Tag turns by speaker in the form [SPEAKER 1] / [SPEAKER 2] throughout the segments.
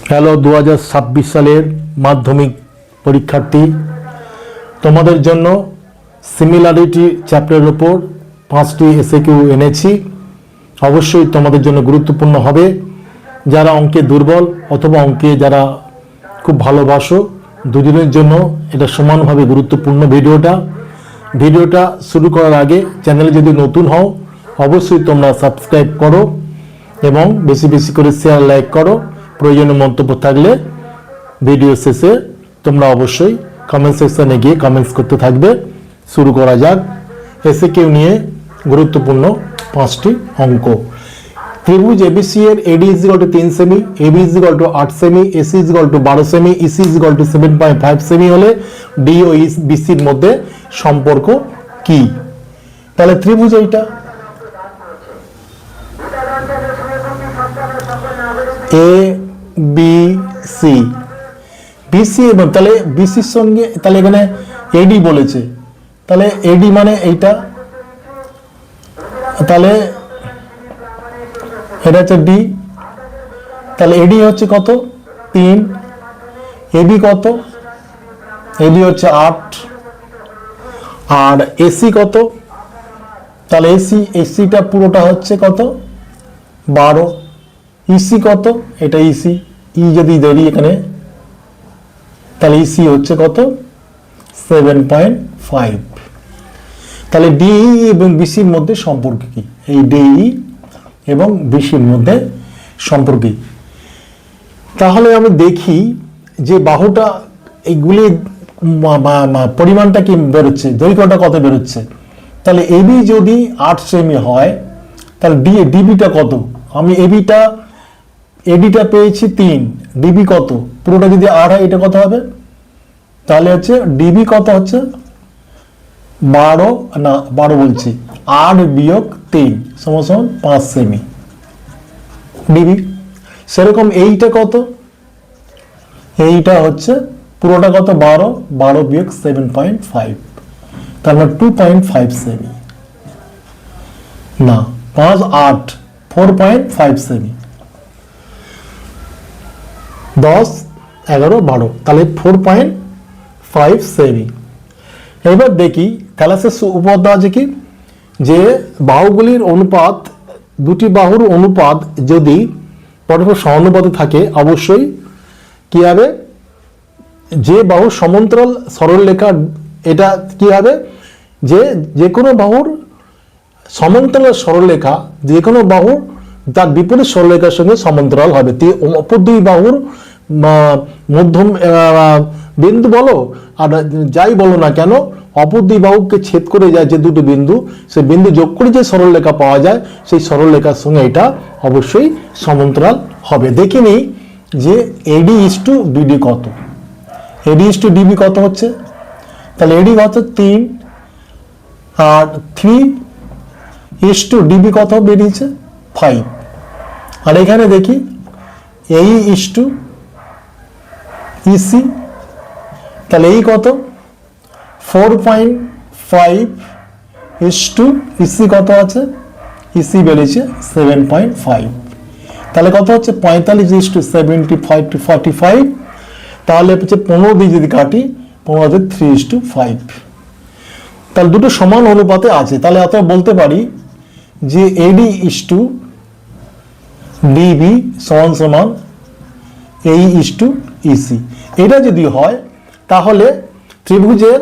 [SPEAKER 1] Hello 2026 সালের মাধ্যমিক পরীক্ষার্থী, তোমাদের জন্য সিমিলারিটি চ্যাপ্টারের উপর 5টি এসএকিউ এনেছি। অবশ্যই তোমাদের জন্য গুরুত্বপূর্ণ হবে। যারা অঙ্কে দুর্বল অথবা অঙ্কে যারা খুব ভালোবাসো, দুদিনের জন্য এটা সমানভাবে গুরুত্বপূর্ণ। ভিডিওটা শুরু করার আগে চ্যানেলে যদি নতুন হও অবশ্যই তোমরা সাবস্ক্রাইব করো এবং বেশি বেশি করে শেয়ার লাইক করো। প্রয়োজনীয় মন্তব্য থাকলে ভিডিও শেষে তোমরা অবশ্যই কমেন্ট সেকশনে গিয়ে কমেন্টস করতে থাকবে। শুরু করা যাক। এসএকিউ নিয়ে গুরুত্বপূর্ণ 5টি অঙ্ক। ত্রিভুজ এবিসি এর এডি ইজ ইকুয়াল টু 3 সেমি, এবি ইজ ইকুয়াল টু 8 সেমি, এসি ইজ ইকুয়াল টু 12 সেমি, ইসি ইজ ইকুয়াল টু 7.5 সেমি হলে ডি ও বিসির মধ্যে সম্পর্ক কি? তাহলে ত্রিভুজ এইটা এ বি সি, বিসি এবং তাহলে বিসির সঙ্গে তাহলে এখানে এডি বলেছে, তাহলে এডি মানে এইটা, তাহলে এটা হচ্ছে ডি। তাহলে এডি হচ্ছে কত? 3। এবি কত? এবি হচ্ছে 8। আর এসি কত? তাহলে এসিটা পুরোটা হচ্ছে কত? 12। ইসি কত? এটা ইসি, ই যদি ধরি এখানে তাহলে ইসি হচ্ছে কত? 7.5। তাহলে ডিই এবং বিসির মধ্যে সম্পর্ক কি? এই ডিই এবং বিসির মধ্যে সম্পর্ক কি? তাহলে আমি দেখি যে বাহুটা এইগুলি পরিমাণটা কি বেরোচ্ছে, দৈর্ঘ্যটা কত বেরোচ্ছে। তাহলে এবি যদি 8 সেমি হয় তাহলে ডিবিটা কত? আমি এডিটা পেয়েছি 3, ডিবি কত? পুরোটা যদি 8 হয় এটা কত হবে? তাহলে হচ্ছে ডিবি কত হচ্ছে 12 বলছি 8 বিয়োগ 3 সমান 5 সেমি ডিবি। সেরকম এইটা কত? এইটা হচ্ছে পুরোটা কত? 12 বিয়োগ 7.5, তার মানে 2.5 সেমি না 5 8 4.5 সেমি। 10 11 12 তাহলে 4.5 সেমি। এবার দেখি থ্যালাসের উপপাদ্য আছে কি, যে বাহুগুলির অনুপাত, দুটি বাহুর অনুপাত যদি পরস্পর সমানুপাতে থাকে অবশ্যই কি হবে? যে বাহু সমান্তরাল সরলরেখা, এটা কি হবে? যে কোনো বাহুর সমান্তরাল সরলরেখা যে কোনো বাহুর তার বিপরীত সরলরেখার সঙ্গে সমান্তরাল হবে। অপর দুই বাহুর মধ্যম বিন্দু বলো আর যাই বলো না কেন, অপর দুই বাহুকে ছেদ করে যায় যে দুটো বিন্দু, সেই বিন্দু যোগ করে যে সরলরেখা পাওয়া যায় সেই সরলরেখার সঙ্গে এটা অবশ্যই সমান্তরাল হবে। দেখে নিই যে এডি ইজ টু বিডি কত। এডি ইজ টু ডিবি কত হচ্ছে? তাহলে এডি কত? 3 আর 3 ইজ টু ডিবি কত বেরিয়েছে? 5। আর এখানে দেখি এই ইজ টু ইসি, তাহলে এই কত? 4.5 ইজ টু ইসি কত আছে? ইসি বেরিয়েছে 7.5। তাহলে কত হচ্ছে? 45 ইজ টু 75 টু 45, তাহলে হচ্ছে 15 দিয়ে যদি কাটি 15 3 ইজ টু 5। তাহলে দুটো সমান অনুপাতে আছে। তাহলে অতএব বলতে পারি যে এডি ইজ টু ডিবি সমান এই ইজ টু ইসি। এটা যদি হয় তাহলে ত্রিভুজের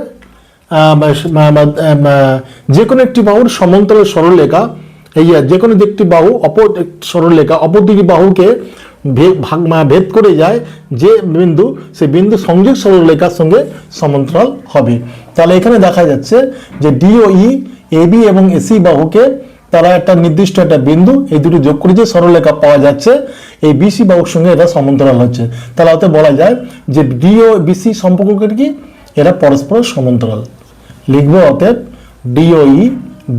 [SPEAKER 1] যে কোনো একটি বাহুর সমান্তরাল সরলরেখা, এই যে কোনো একটি বাহু অপর সরলরেখা অপর দুটি বাহুকে ভেদ করে যায় যে বিন্দু, সেই বিন্দু সংযোগ সরলরেখার সঙ্গে সমান্তরাল হবে। তাহলে এখানে দেখা যাচ্ছে যে ডিওই এবি এবং এসি বাহুকে তারা একটা নির্দিষ্ট একটা বিন্দু, এই দুটো যোগ করে যে সরলরেখা পাওয়া যাচ্ছে এই বিসি বাহুর সঙ্গে এটা সমান্তরাল হচ্ছে। তাহলে অতএব বলা যায় যে ডিও বিসি সম্পর্ক কি? এরা পরস্পর সমান্তরাল। লিখবো অতএব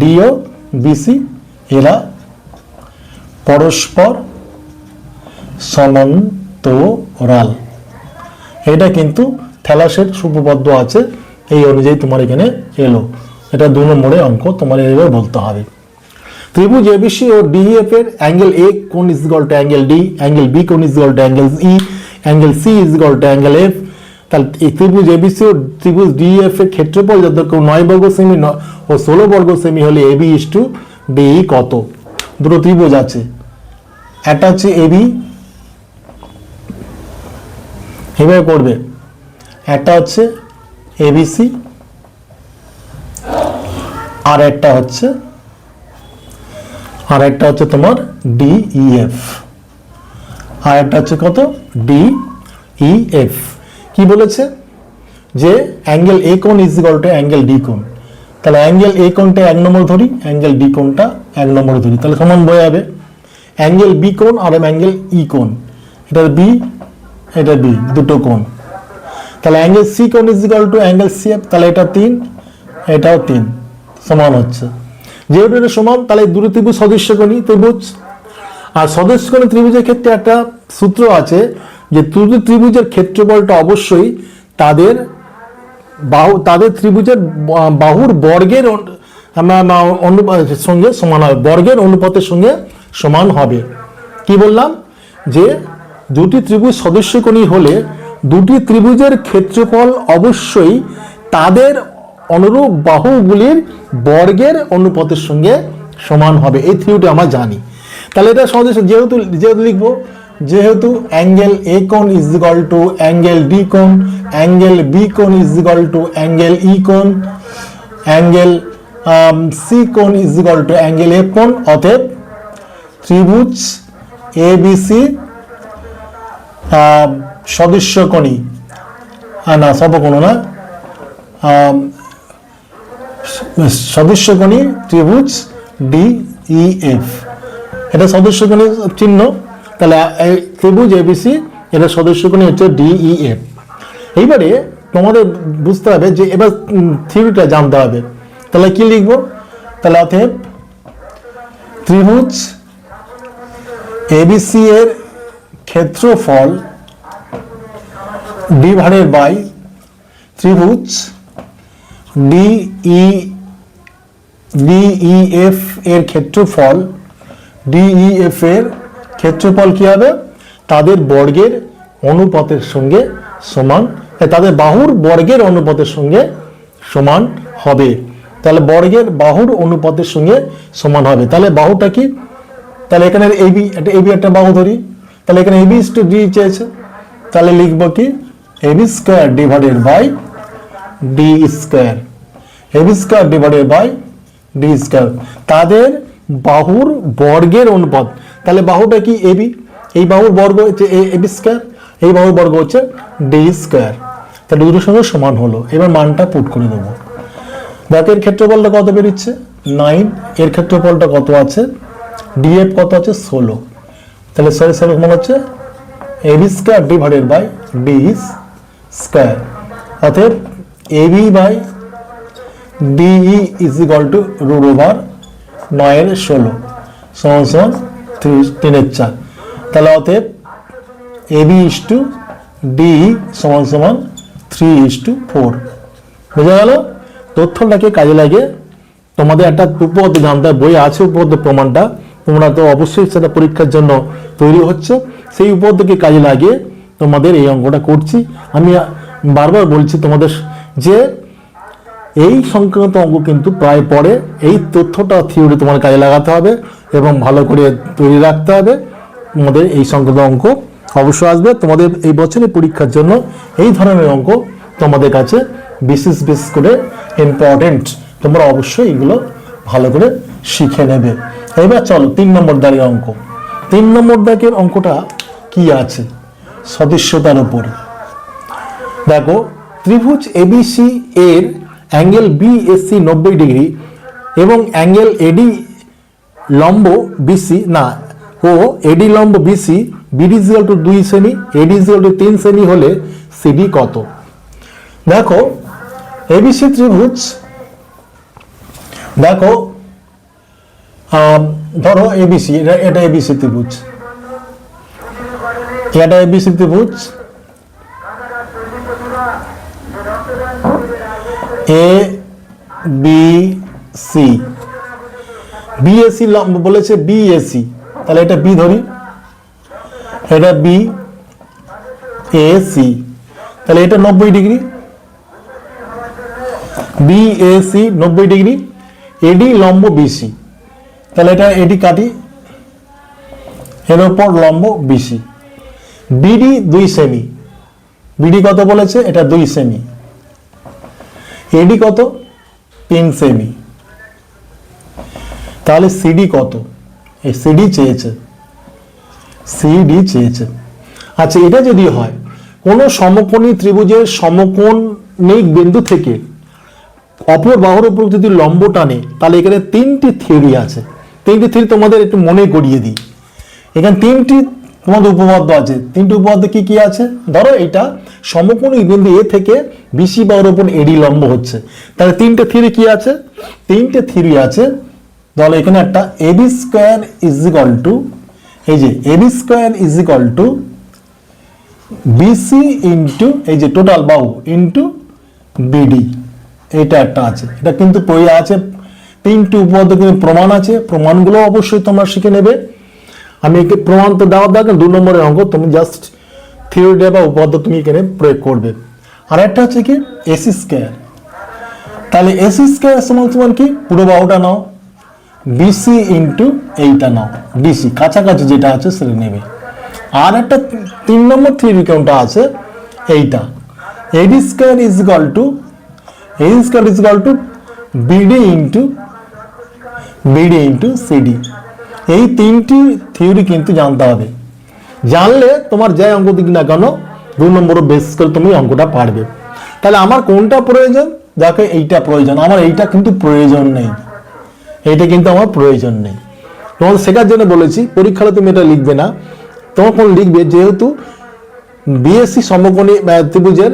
[SPEAKER 1] ডিও বিসি এরা পরস্পর সমান্তরাল। এটা কিন্তু থ্যালাসের উপপাদ্য আছে, এই অনুযায়ী তোমার এখানে এলো। এটা 2 নম্বরের অঙ্ক, তোমার এইভাবে বলতে হবে। ত্রিভুজ এবিসি ও ডিইএফ এর অ্যাঙ্গেল এ কোণ is equal to angle D, angle B কোণ is equal to angle E, angle C is equal to angle F. তাহলে এই ত্রিভুজ এবিসি ও ত্রিভুজ ডিইএফ এর ক্ষেত্রফল যত 9 বর্গ সেমি ও 16 বর্গ সেমি হলে এবি ইজ টু ডিই কত? দুটো ত্রিভুজ আছে, একটা হচ্ছে এবি, এভাবে পড়বে, একটা হচ্ছে এবিসি, আর একটা হচ্ছে তোমার ডিইএফ, আর একটা হচ্ছে কত? ডিইএফ। কি বলেছে? যে অ্যাঙ্গেল এ কোণ is equal to angle D কোণ। তাহলে অ্যাঙ্গেল এ কোণটা 1 নম্বর ধরি, অ্যাঙ্গেল ডি কোণটা 1 নম্বর ধরি, তাহলে সমান হয়ে যাবে। অ্যাঙ্গেল বি কোণ আর অ্যাঙ্গেল ই কোণ, এটা বি, এটা বি, দুটো কোণ। তাহলে অ্যাঙ্গেল সি কোণ is equal to angle C F, তাহলে এটা 3, এটাও 3, সমান হচ্ছে। যেহেতু এটা সমান, তাহলে দুটো ত্রিভুজ সদৃশ্যকোণী ত্রিভুজ। আর সদৃশ্যকোণী ত্রিভুজের ক্ষেত্রে একটা সূত্র আছে যে দুটো ত্রিভুজের ক্ষেত্রফলটা অবশ্যই তাদের ত্রিভুজের বাহুর বর্গের সঙ্গে সমান হবে, বর্গের অনুপাতের সঙ্গে সমান হবে। কি বললাম? যে দুটি ত্রিভুজ সদৃশ্যকোণী হলে দুটি ত্রিভুজের ক্ষেত্রফল অবশ্যই তাদের অনুরূপ বাহুগুলির বর্গের অনুপাতের সঙ্গে সমান হবে। এই থিওরিটা আমরা জানি। তাহলে এটা সদৃশ্য, যেহেতু লিখবো, যেহেতু অ্যাঙ্গেল এ কোণ is equal to angle D কোণ, অ্যাঙ্গেল বি কোণ ইজ ইকুয়াল টু অ্যাঙ্গেল ই কোণ, অ্যাঙ্গেল সি কোণ is equal to angle F কোণ, অতএব ত্রিভুজ এ বি সি সদৃশ্যকোণী, না সমকোণ না, সদৃশ্যকোণী ত্রিভুজ ডিইএফ, এটা সদস্যকোণী চিহ্ন। তাহলে ত্রিভুজ এবিসি এটা সদস্যকোণী হচ্ছে ডিইএফ। এইবারে তোমাদের বুঝতে হবে যে এবার থিওরিটা জানতে হবে। তাহলে কি লিখবো? তাহলে অতএব ত্রিভুজ এবিসি এর ক্ষেত্রফল ডিভাইডেড বাই ত্রিভুজ ডিইএফ এর ক্ষেত্রফল, ডিইএফ এর ক্ষেত্রফল কি হবে? তাদের বর্গের অনুপাতের সঙ্গে সমান, তাদের বাহুর বর্গের অনুপাতের সঙ্গে সমান হবে। তাহলে বাহুর অনুপাতের সঙ্গে সমান হবে। তাহলে বাহুটা কি? তাহলে এখানে এবি একটা বাহু ধরি, তাহলে এখানে এবি ইজ টু ডি চেয়েছে, তাহলে লিখবো কি? AB square divided by D square, AB square divided by D square, তাদের বাহুর বর্গের অনুপাত। তাহলে বাহুটা কি? এবি, এই বাহুর বর্গ হচ্ছে এবি স্কয়ার, এই বাহুর বর্গ হচ্ছে ডি স্কয়ার। তাহলে দুটোর সঙ্গে সমান হলো। এবার মানটা পুট করে দেবো। দেখো এর ক্ষেত্রফলটা কত বেরিয়েছে? 9। এর ক্ষেত্রফলটা কত আছে? ডিএফ কত আছে? 16। তাহলে সমান হচ্ছে AB square divided by D square, অতএব AB by DE is equal to root over 9/16 সমান 3/4। তাহলে অতএব এবি ইজ টু ডিই সমান 3:4। বুঝা গেল? তথ্যটাকে কাজে লাগে তোমাদের একটা উপপাদ্য জানতে হবে, বই আছে উপপাদ্য প্রমাণটা, তোমরা তো অবশ্যই সেটা পরীক্ষার জন্য তৈরি হচ্ছে, সেই উপপাদ্যকে কাজে লাগিয়ে তোমাদের এই অঙ্কটা করছি। আমি বারবার বলছি তোমাদের যে এই সংক্রান্ত অঙ্ক কিন্তু প্রায় পড়ে, এই তথ্যটা থিওরি তোমার কাজে লাগাতে হবে এবং ভালো করে তৈরি রাখতে হবে। তোমাদের এই সংক্রান্ত অঙ্ক অবশ্যই আসবে তোমাদের এই বছরের পরীক্ষার জন্য। এই ধরনের অঙ্ক তোমাদের কাছে বিশেষ করে ইম্পর্টেন্ট, তোমরা অবশ্যই এগুলো ভালো করে শিখে নেবে। এবার চলো 3 নম্বর দাগের অঙ্ক। 3 নম্বর দাগের অঙ্কটা কি আছে? সদৃশ্যতার উপরে। দেখো ত্রিভুজ এবিসি এর অ্যাঙ্গেল বিএসসি 90 ডিগ্রি এবং অ্যাঙ্গেল এডি লম্ব বিসি ও এডি লম্ব BC, BD is equal to 2 সেমি, এডি ইজ ইকুয়াল টু 3 সেমি হলে সিডি কত? দেখো এবিসি ত্রিভুজ, দেখো ধরো এবিসি, এটা এবিসি ত্রিভুজ, এটা এবিসি ত্রিভুজ, এ বি সি। বিএসি লম্ব বলেছে, বিএসি, তাহলে এটা বি ধরি, এটা বি এসি, তাহলে এটা 90 ডিগ্রি, বিএসি 90 ডিগ্রি, এডি লম্ব বিসি, তাহলে এটা এডি কাটি, এর উপর লম্ব বিসি, বিডি 2 সেমি, বিডি কত বলেছে, এটা 2 সেমি, এডি কত 3 সেমি, তাহলে সিডি কত, এই সিডি চেয়েছে, সিডি চেয়েছে। আচ্ছা, এটা যদি হয় কোন সমকোণী ত্রিভুজের সমকোণিক বিন্দু থেকে অপর বাহুর উপর যদি লম্ব টানে, তাহলে এখানে 3টি থিওরি আছে। 3টি থিওরি তোমাদের একটু মনে করিয়ে দিই। এখানে 3টি তোমাদের উপপাদ্য আছে। 3টি উপপাদ্য কি কি আছে? ধরো এটা সমকোণী বিন্দু এ থেকে বিসি বাহুর উপর এডি লম্ব হচ্ছে, তাহলে 3টে থিওরি কি আছে? 3টে থিওরি আছে। তাহলে এখানে একটা AB square is equal to, এই যে AB square is equal to BC into এই যে টোটাল বাহু ইন্টু বিডি, এটা একটা আছে। এটা কিন্তু বইয়ে আছে, 3টি উপপাদ্য কিন্তু প্রমাণ আছে, প্রমাণগুলো অবশ্যই তোমরা শিখে নেবে। আমি একে প্রমাণ তো দেওয়ার দরকার, 2 নম্বরের অঙ্ক, তুমি জাস্ট থিওরি বা উপপাদ্য তুমি এখানে প্রয়োগ করবে। আর একটা হচ্ছে কি এসি স্কোয়ার, তাহলে এসি স্কোয়ার সমান সমান কি, পুরো বাহুটা নাও, বিসি ইন্টু এইটা নাও, ডিসি কাছাকাছি যেটা আছে সেটা নেবে। আর একটা 3 নম্বর থিওরি কোনটা আছে, এইটা এডি square is equal two, eddy square is equal to BD into CD. এই 3টি থিওরি কিন্তু জানতে হবে, জানলে তোমার যে অঙ্ক দিক না কেন 2 নম্বরও বেস করে তুমি অঙ্কটা পারবে। তাহলে আমার কোনটা প্রয়োজন? দেখো এইটা প্রয়োজন, আমার এইটা কিন্তু প্রয়োজন নেই, এইটা কিন্তু আমার প্রয়োজন নেই। তোমাদের শেখার জন্য বলেছি, পরীক্ষাতে তুমি এটা লিখবে না, তোমার কোন লিখবে যেহেতু বিএসসি সমকোণী ত্রিভুজের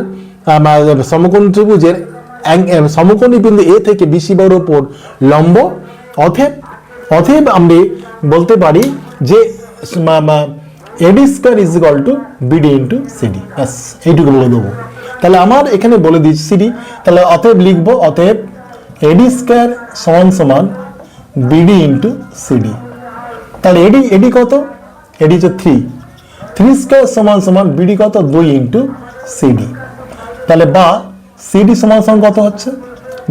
[SPEAKER 1] সমকোণী ত্রিভুজের সমকোণী বিন্দু এ থেকে বিসি বাহুর উপর লম্ব, অতএব আমি বলতে পারি যে এডি square is equal to BD into CD, ব্যাস এইটুকু বলে দেবো। তাহলে আমার এখানে বলে দিচ্ছি সিডি, তাহলে অতএব লিখবো, অতএব এডি স্কোয়ার সমান সমান বিডি ইন্টু সিডি। তাহলে এডি কত, এডি হচ্ছে 3 স্কোয়ার সমান সমান বিডি কত 2 ইন্টু সিডি। তাহলে বা সিডি সমান সমান কত হচ্ছে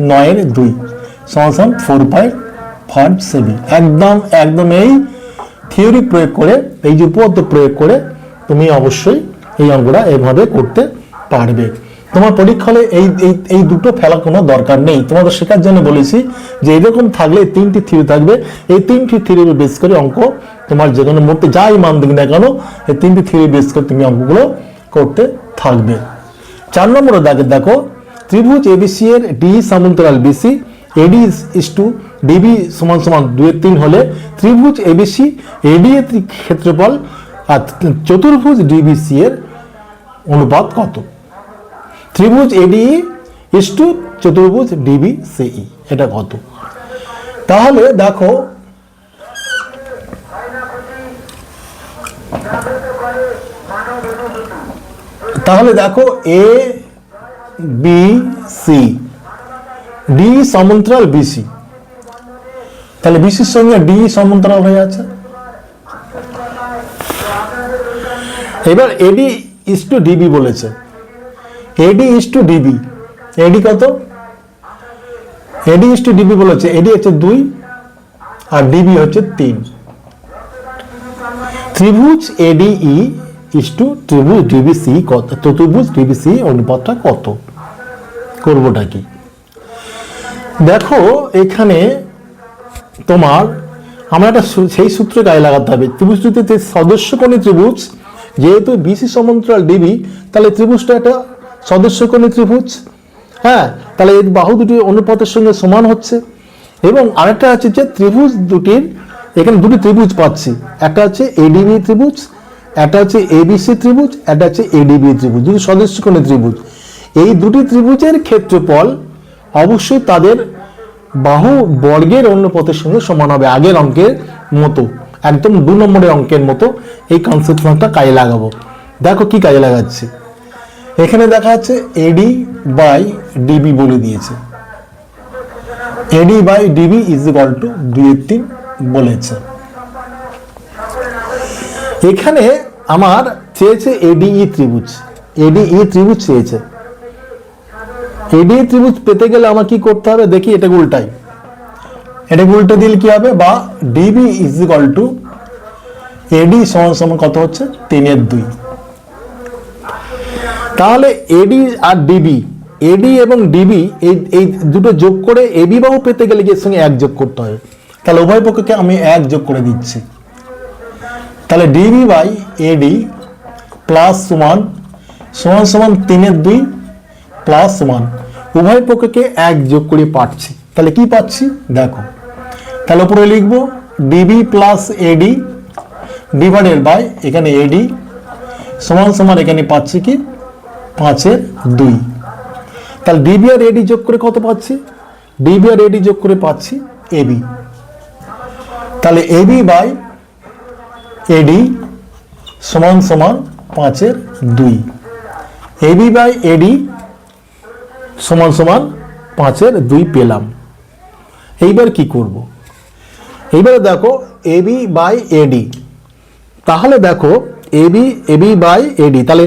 [SPEAKER 1] 9/2 সমান সমান 4.57। একদম এই থিওরি প্রয়োগ করে, এই যে উপপাদ্য প্রয়োগ করে তুমি অবশ্যই এই অঙ্কটা এইভাবে করতে পারবে। তোমার পরীক্ষা হলে এই দুটো ফেলা কোনো দরকার নেই। তোমাদের শেখার জন্য বলেছি যে এরকম থাকলে 3টি থিওরি থাকবে, এই 3টি থিওরি বেস করে অঙ্ক তোমার যে কোনো মুহূর্তে যাই মান দিক না কেন, এই 3টি থিওরি বেস করে তুমি অঙ্কগুলো করতে থাকবে। 4 নম্বরে দেখো ত্রিভুজ এবিসি এর ডি সমান্তরাল BC, AD is to DB সমান সমান 2/3 হলে ত্রিভুজ এবিসি এডি এর ক্ষেত্রফল আর চতুর্ভুজ ডিবিসি এর অনুপাত কত? ত্রিভুজ এডি ইজ টু চতুর্ভুজ ডিবিসিই, এটা কত? তাহলে দেখো এ বি সি, ডি সমান্তরাল বিসি, তাহলে বিসির সঙ্গে ডি সমান্তরাল হয়ে আছে। এবার এডি ইজ টু ডিবি বলেছে, এডি ইজ টু ডিবি, এডি কত? এডি ইজ টু ডিবি বলেছে, এডি হচ্ছে 2 আর ডিবি হচ্ছে 3। ত্রিভুজ এডিই ইজ টু ত্রিভুজ ডিবিসি কত? চতুর্ভুজ ডিবিসি অনুপাতটা কত? করবোটা কি? দেখো এখানে তোমার আমরা একটা সেই সূত্রে গায়ে লাগাতে হবে। ত্রিভুজ দুটিতে সদস্যকোণী ত্রিভুজ, যেহেতু বিসি সমান্তরাল ডিবি, তাহলে ত্রিভুজটা একটা সদস্যকোণী ত্রিভুজ। হ্যাঁ, তাহলে এই বাহু দুটি অনুপাতের সঙ্গে সমান হচ্ছে। এবং আরেকটা হচ্ছে যে ত্রিভুজ দুটির, এখানে দুটি ত্রিভুজ পাচ্ছি, একটা হচ্ছে এডিবি ত্রিভুজ, একটা হচ্ছে এবিসি ত্রিভুজ, একটা হচ্ছে এডিবি ত্রিভুজ, দুটি সদস্যকোণী ত্রিভুজ। এই দুটি ত্রিভুজের ক্ষেত্রফল অবশ্যই তাদের বাহু বর্গের অনুপাতের সঙ্গে সমান হবে, আগের অঙ্কের মতো, একদম 2 নম্বরের অঙ্কের মতো। এই কনসেপ্টটা কাজে লাগাবো। দেখো কি কাজে লাগাচ্ছি, এখানে দেখা যাচ্ছে এডি বাই ডিবি বলে দিয়েছে, AD by DB is equal to 2/3 বলেছে। এখানে আমার চেয়েছে এডিই ত্রিভুজ, এডিই ত্রিভুজ চেয়েছে। এডিই ত্রিভুজ পেতে গেলে আমার কি করতে হবে দেখি, এটা উল্টাই, এটা উল্টে দিলে কি হবে, বা ডিবি ইজ ইকুয়াল টু এডি সমান সমান কত হচ্ছে 3/2। তাহলে এডি আর ডিবি, এডি এবং ডিবি এই দুটো যোগ করে এবি বাহু পেতে গেলে এর সঙ্গে 1 যোগ করতে হবে। তাহলে উভয় পক্ষকে আমি 1 যোগ করে দিচ্ছি। তাহলে ডিবি বাই এডি প্লাস সমান সমান সমান 3/2 প্লাস সমান উভয় পক্ষকে 1 যোগ করে পাচ্ছি। তাহলে কি পাচ্ছি দেখো, তাহলে উপরে লিখবো DB plus AD divided by এখানে এডি সমান সমান এখানে পাচ্ছি কি 5/2। তাহলে ডিবি আর এডি যোগ করে কত পাচ্ছি, ডিবি আর এডি যোগ করে পাচ্ছি এবি। তাহলে এবি বাই এডি সমান সমান 5/2, এবি বাই এডি সমান সমান 5/2 পেলাম। এইবার কি করব, এইবারে দেখো এবি বাই এডি, তাহলে দেখো এবি বাই এডি, তাহলে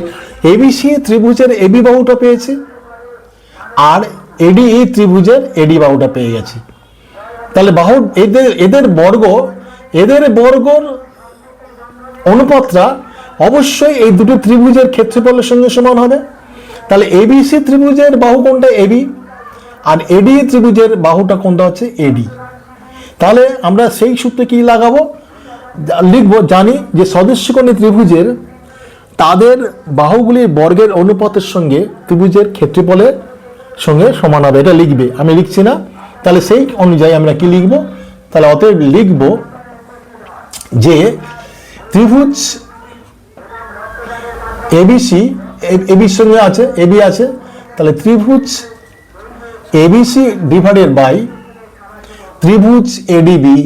[SPEAKER 1] এবিসি ত্রিভুজের এবি বাহুটা পেয়েছি আর এডি ত্রিভুজের এডি বাহুটা পেয়ে গেছি। তাহলে বাহু এদের বর্গর অনুপাতটা অবশ্যই এই দুটো ত্রিভুজের ক্ষেত্রফলের সঙ্গে সমান হবে। তাহলে এবিসি ত্রিভুজের বাহু কোনটা এবি আর এডি ত্রিভুজের বাহুটা কোনটা হচ্ছে এডি। তাহলে আমরা সেই সূত্রে কি লাগাবো লিখবো, জানি যে সদস্যকোণী ত্রিভুজের তাদের বাহুগুলির বর্গের অনুপাতের সঙ্গে ত্রিভুজের ক্ষেত্রফলের সঙ্গে সমান হবে, এটা লিখবে, আমি লিখছি না। তাহলে সেই অনুযায়ী আমরা কি লিখব, তাহলে অতএব লিখব যে ত্রিভুজ এবিসি, এবির সঙ্গে আছে এবি আছে, তাহলে ত্রিভুজ এবিসি ডিভাইডেড বাই ত্রিভুজ এডিবি,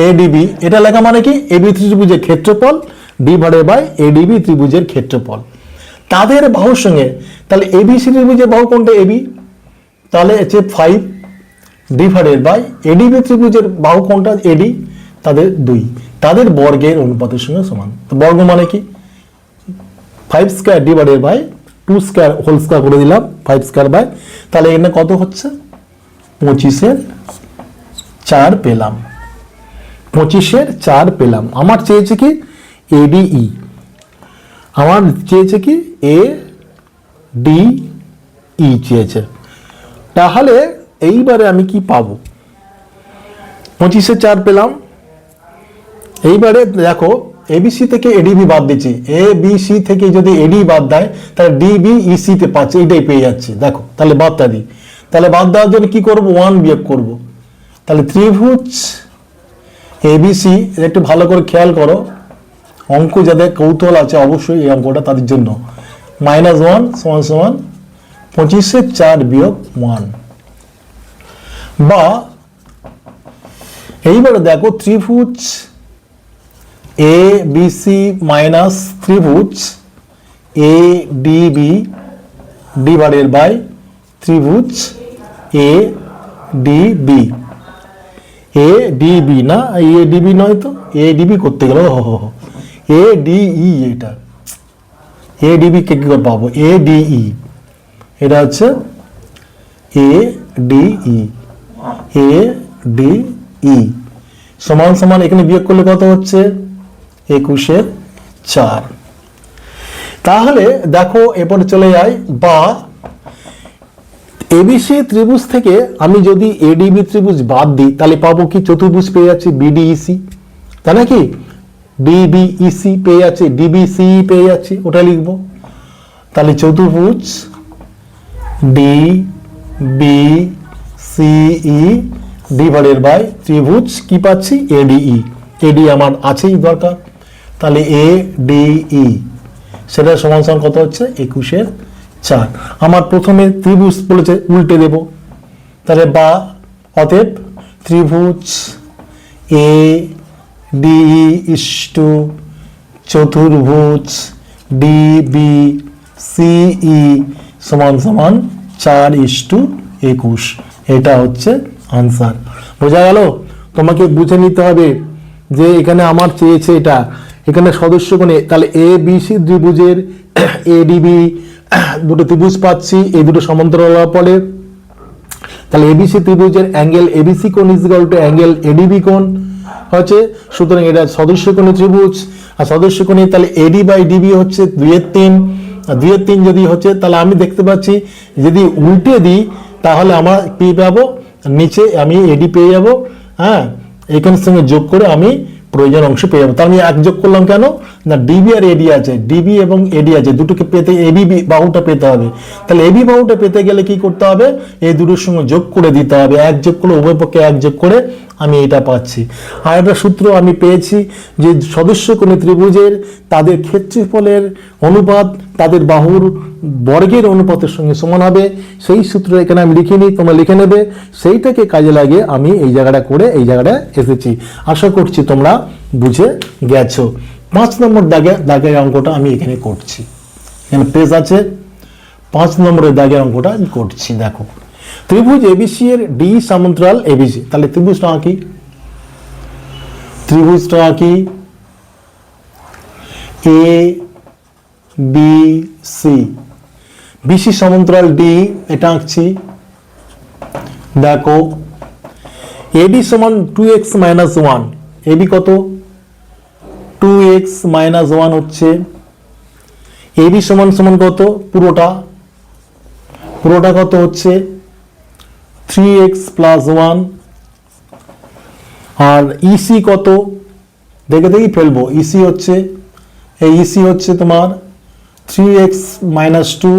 [SPEAKER 1] এডিবি এটা লেখা মানে কি এবি ত্রিভুজের ক্ষেত্রফল ডিভাইডেড বাই এডিবি ত্রিভুজের ক্ষেত্রফল তাদের বাহুর সঙ্গে। তাহলে এবিসি ত্রিভুজের বাহু কোনটা এবি, তাহলে হচ্ছে 5 ডিভাইডেড বাই এডিবি ত্রিভুজের বাহু কোনটা এডি, তাদের 2, তাদের বর্গের অনুপাতের সঙ্গে সমান। তো বর্গ মানে কি 5 square divided by 2 square whole square করে দিলাম 5 স্কয়ার বাই, তাহলে এখানে কত হচ্ছে 25/4 পেলাম, 25/4 পেলাম। আমার চেয়েছে কি এডিই, আমার চেয়েছে কি এডিই চেয়েছে। তাহলে এইবারে আমি কি পাবো 25/4 পেলাম। এইবারে দেখো এবিসি থেকে এডিবি বাদ দিচ্ছি, এবিসি থেকে যদি এডি বাদ দেয় তাহলে ডিবি ইসি তে পাচ্ছি, এটাই পেয়ে যাচ্ছে। দেখো তাহলে বাদটা দিই, তাহলে বাদ দেওয়ার জন্য কি করব 1 বিয়োগ করব। তাহলে ত্রিভুজ এবিসি একটু ভালো করে খেয়াল করো, অঙ্ক যাদের কৌতূহল আছে অবশ্যই এই অঙ্কটা তাদের জন্য। -1 সমান সমান 25/4 বিয়োগ 1, বা এইবারে দেখো ত্রিভুজ এ বিসি মাইনাস ত্রিভুজ এ ডিবি ডিভাইডেড বাই ত্রিভুজ এ ডিবি, এ ডিবি না এ ডিবি নয় তো, এ ডিবি করতে গেল এ ডিই, এটা এ ডিবি কে কি করে পাবো, এ ডিই এটা হচ্ছে এ ডিই, এ ডিই সমান সমান এখানে বিয়োগ করলে কত হচ্ছে 21/4। তাহলে দেখো এরপরে চলে যাই, বা এবিসি ত্রিভুজ থেকে আমি যদি এডিবি ত্রিভুজ বাদ দিই তাহলে পাবো কি চতুর্ভুজ পেয়ে যাচ্ছি বিডিইসি, তাই নাকি ডিবিইসি পেয়ে যাচ্ছে, ডিবিসি পেয়ে যাচ্ছি, ওটা লিখবো। তাহলে চতুর্ভুজ ডিবিসিই ডিভাইডেড বাই ত্রিভুজ কি পাচ্ছি এডিই, এডি আমার আছেই দরকার, তাহলে এডিই সেটা সমান সমান কত হচ্ছে 21/4। আমার প্রথমে ত্রিভুজ বলেছে উল্টে দেব, তাহলে বা অতএব ত্রিভুজ এ ডিই ইস্টু চতুর্ভুজ ডিবি সিই সমান সমান 4:21, এটা হচ্ছে আনসার। বোঝা গেল? তোমাকে বুঝে নিতে হবে যে এখানে আমার চেয়েছে এটা, এখানে সদস্য কোণে, তাহলে এ বি সি ত্রিভুজের এডিবি দুটো ত্রিভুজ পাচ্ছি, এই দুটো সমান্তরাল হওয়ার ফলে তাহলে এবিসি ত্রিভুজের অ্যাঙ্গেল এবিসি কোণ is equal to angle ADB কোণ হচ্ছে, সুতরাং এটা সদস্য কোণী ত্রিভুজ। আর সদস্য কোণী তাহলে এডি বাই ডিবি হচ্ছে 2/3, 2/3 যদি হচ্ছে তাহলে আমি দেখতে পাচ্ছি যদি উল্টে দিই তাহলে আমার পেয়ে পাবো নিচে আমি এডি পেয়ে যাবো, হ্যাঁ এখানের সঙ্গে যোগ করে আমি প্রয়োজন অংশ পেয়ে যাবো। তার আমি এক যোগ করলাম কেন না, ডিবি আর এডি আছে, ডিবি এবং এডি আছে, দুটোকে পেতে এবি বাহুটা পেতে হবে। তাহলে এবি বাহুটা পেতে গেলে কি করতে হবে, এই দুটোর সঙ্গে যোগ করে দিতে হবে, এক যোগ করলে উভয় পক্ষে এক যোগ করে আমি এটা পাচ্ছি। আর একটা সূত্র আমি পেয়েছি যে সদস্য কোণী ত্রিভুজের তাদের ক্ষেত্রফলের অনুপাত তাদের বাহুর বর্গের অনুপাতের সঙ্গে সমান হবে, সেই সূত্র এখানে আমি লিখে নিই, তোমরা লিখে নেবে, সেইটাকে কাজে লাগিয়ে আমি এই জায়গাটা করে এই জায়গাটা এসেছি। আশা করছি তোমরা বুঝে গেছো। 5 নম্বর দাগের অঙ্কটা আমি এখানে করছি, এখানে পেজ আছে, 5 নম্বরের দাগের অঙ্কটা আমি করছি। দেখো ত্রিভুজ এবিসি এর ডি সমান্তরাল এবিসি, তাহলে ত্রিভুজটা আঁকি, ত্রিভুজটা আঁকি এ বি সি, বিসি সমান্তরাল ডি, এটা আঁকছি। দেখো এবি সমান 2x মাইনাস 1, এবি কত 2x মাইনাস 1 হচ্ছে, এবি সমান সমান কত পুরোটা কত হচ্ছে 3x প্লাস 1, আর ইসি কত দেখে ফেলবো, ইসি হচ্ছে এই ইসি হচ্ছে তোমার 3x মাইনাস 2,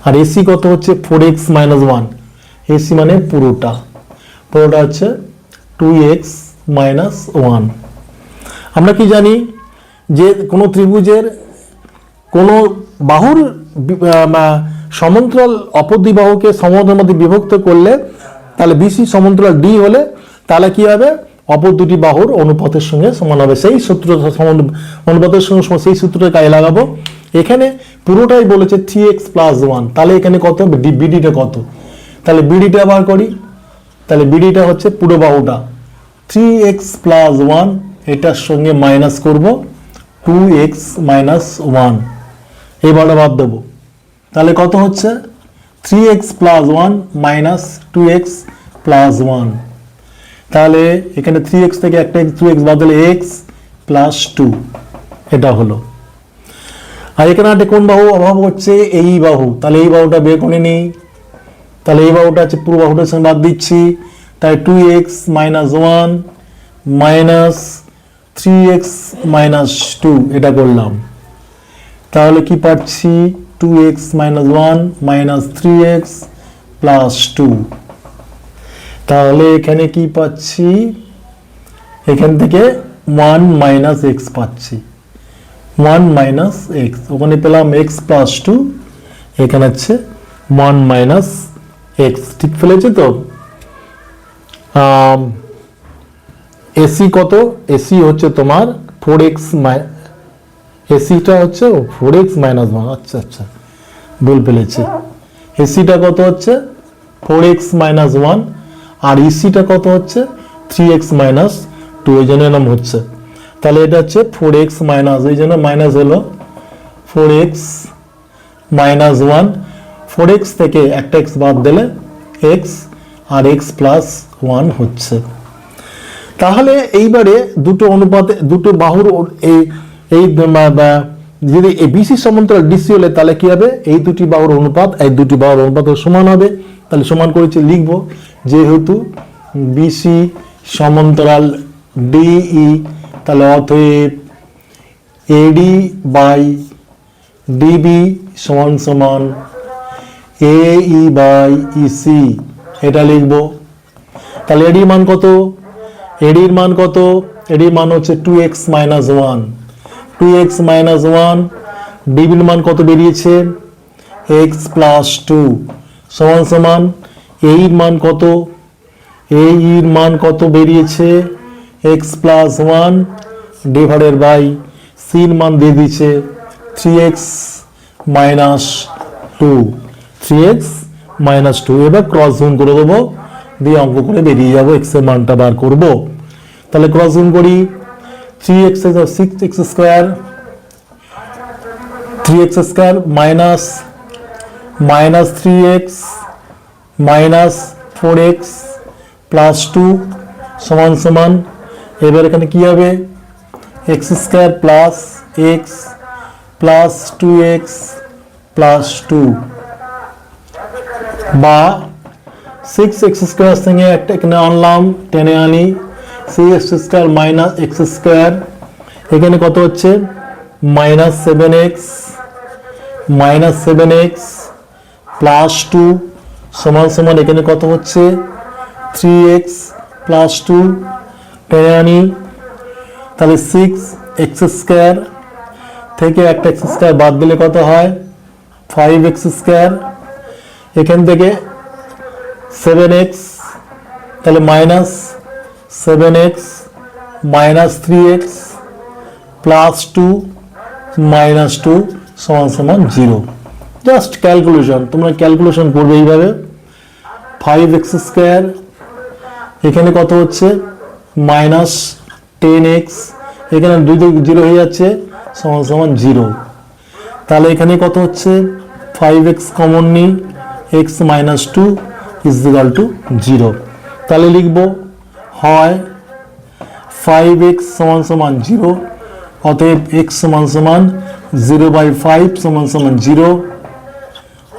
[SPEAKER 1] আর এসি কত হচ্ছে 4x মাইনাস 1, এসি মানে পুরোটা হচ্ছে 2x মাইনাস 1। আমরা কি জানি যে কোনো ত্রিভুজের কোনো বাহুর সমান্তরাল অপর দুই বাহুকে সমদ্রের মধ্যে বিভক্ত করলে তাহলে বিসি সমান্তরাল ডি হলে তাহলে কি হবে, অপর দুটি বাহুর অনুপাতের সঙ্গে সমান হবে, সেই সূত্র অনুপাতের সঙ্গে সেই সূত্রটা কাজে লাগাবো। এখানে পুরোটাই বলেছে 3x প্লাস 1, তাহলে এখানে কত বিডিটা কত, তাহলে বিডিটা বার করি, তাহলে বিডিটা হচ্ছে পুরো বাহুটা 3x প্লাস 1, এটার সঙ্গে মাইনাস করব 2x মাইনাস 1, এবারে বাদ দেবো, তাহলে কত হচ্ছে 3x plus 1 minus 2x plus 1, তাহলে এখানে 3x থেকে একটা 2x বাদ দিলে x প্লাস 2, এটা হলো। আর এখানে একটা কোন বাহু অভাব হচ্ছে, এই বাহু, তাহলে এই বাহুটা বের করে নিই, তাহলে এই বাহুটা আছে পুরো বাহুটার সঙ্গে বাদ দিচ্ছি, তাই 2x minus 1 minus 3x minus 2, এটা করলাম, তাহলে কি পাচ্ছি 2x minus 1 minus 3x plus 2, তাহলে এখানে কি পাচ্ছি, এখান থেকে 1 মাইনাস x পাচ্ছি, 1 মাইনাস x, ওখানে পেলাম x প্লাস 2, এখানে হচ্ছে 1 মাইনাস x, ঠিক ফেলেছে তো। এসি কত, এসি হচ্ছে তোমার 4x, এসিটা হচ্ছে 4x মাইনাস 1, আচ্ছা আচ্ছা ভুল ফেলেছে, এসিটা কত হচ্ছে 4x মাইনাস 1, আর ইসিটা কত হচ্ছে 3x মাইনাস 2, এই জন্য নাম হচ্ছে, তাহলে এটা হচ্ছে 4x মাইনাস, এই জন্য মাইনাস হলো 4x মাইনাস 1, 4x থেকে একটা x বাদ দিলে x, আর x প্লাস 1 হচ্ছে। তাহলে এইবারে দুটো অনুপাতে দুটো বাহুর এই যদি বিসি সমান্তরাল ডিসি হলে তাহলে কি হবে, এই দুটি বাহুর অনুপাত এই দুটি বাহুর অনুপাত সমান হবে, তাহলে সমান করেছে লিখবো, যেহেতু বিসি সমান্তরাল ডিই, তাহলে অতএব এডি বাই ডিবি সমান সমান এই বাই ইসি, এটা লিখবো। তাহলে এডির মান কত, এডির মান কত, এডির মান হচ্ছে 2x মাইনাস 1, 2x মাইনাস 1, ডিবির মান কত বেরিয়েছে x প্লাস 2 সমান সমান এর মান কত, এর মান কত বেরিয়েছে x প্লাস 1 ডিভাইডেড বাই সির মান দিয়ে দিচ্ছে 3x মাইনাস 2, 3x মাইনাস 2, এবার ক্রস গুণ করে দেবো, দিয়ে অঙ্ক করে বেরিয়ে যাবো, এক্স এর মানটা বার করবো। তাহলে ক্রস গুণ করি, 3x 6x square, 3x square minus 3x minus 4x plus 2 সমান সমান, এবার এখানে কি হবে, x square plus x plus 2x plus 2, বা 6x স্কোয়ার সঙ্গে একটা এখানে আনলাম, টেনে আনি, 6x square minus x square, এখানে কত হচ্ছে মাইনাস 7x প্লাস 2 সমান সমান, এখানে কত হচ্ছে 3x প্লাস 2, টেনে আনি, তাহলে 6x স্কোয়ার থেকে একটা এক্স স্কোয়ার বাদ দিলে কত হয় 5x স্কোয়ার, এখান থেকে 7x, তাহলে minus 7x minus 3x plus 2 minus 2 সমান সমান 0। জাস্ট ক্যালকুলেশন, তোমরা ক্যালকুলেশন করবে এইভাবে, 5x স্কোয়ার এখানে কত হচ্ছে মাইনাস 10x, এখানে 2 থেকে 0 হয়ে যাচ্ছে সমান সমান 0, তাহলে এখানে কত হচ্ছে 5x কমন নিই, x minus 2 is equal two 0, তাহলে লিখব হয় 5x সমান সমান 0, অতএব x সমান সমান 0/5 সমান সমান 0,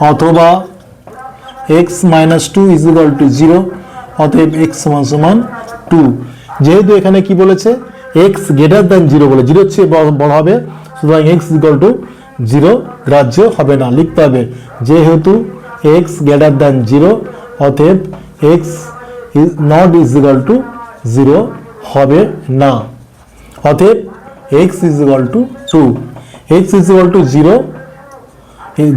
[SPEAKER 1] অথবা x minus 2 is equal two 0, অতএব x সমান সমান 2। যেহেতু এখানে কি বলেছে x গ্রেটার দ্যান 0 বলে, 0 চেয়ে বড় হবে, সুতরাং x ইকুয়াল টু 0 গ্রাহ্য হবে না, লিখতে হবে যেহেতু x গ্রেটার দ্যান 0 অতএব x is not is equal two 0 হবে না, অতএব x is equal to 2, x is equal two 0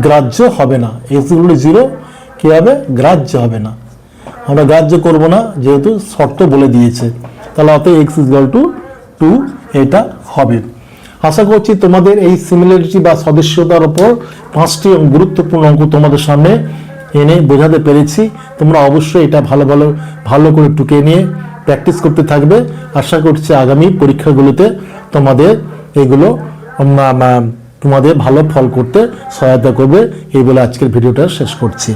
[SPEAKER 1] গ্রাহ্য হবে না, x ইকুয়াল টু 0 কি হবে গ্রাহ্য হবে না, আমরা গ্রাহ্য করব না যেহেতু শর্ত বলে দিয়েছে, তাহলে অতএব x ইজ ইকুয়াল টু 2 এটা হবে। আশা করছি তোমাদের এই সিমিলারিটি বা সদস্যতার উপর 5টি গুরুত্বপূর্ণ অঙ্ক তোমাদের সামনে এনে বোঝাতে পেরেছি। তোমরা অবশ্যই এটা ভালো করে টুকে নিয়ে প্র্যাকটিস করতে থাকবে। আশা করছি আগামী পরীক্ষাগুলোতে তোমাদের এগুলো তোমাদের ভালো ফল করতে সহায়তা করবে। এই বলে আজকের ভিডিওটা শেষ করছি।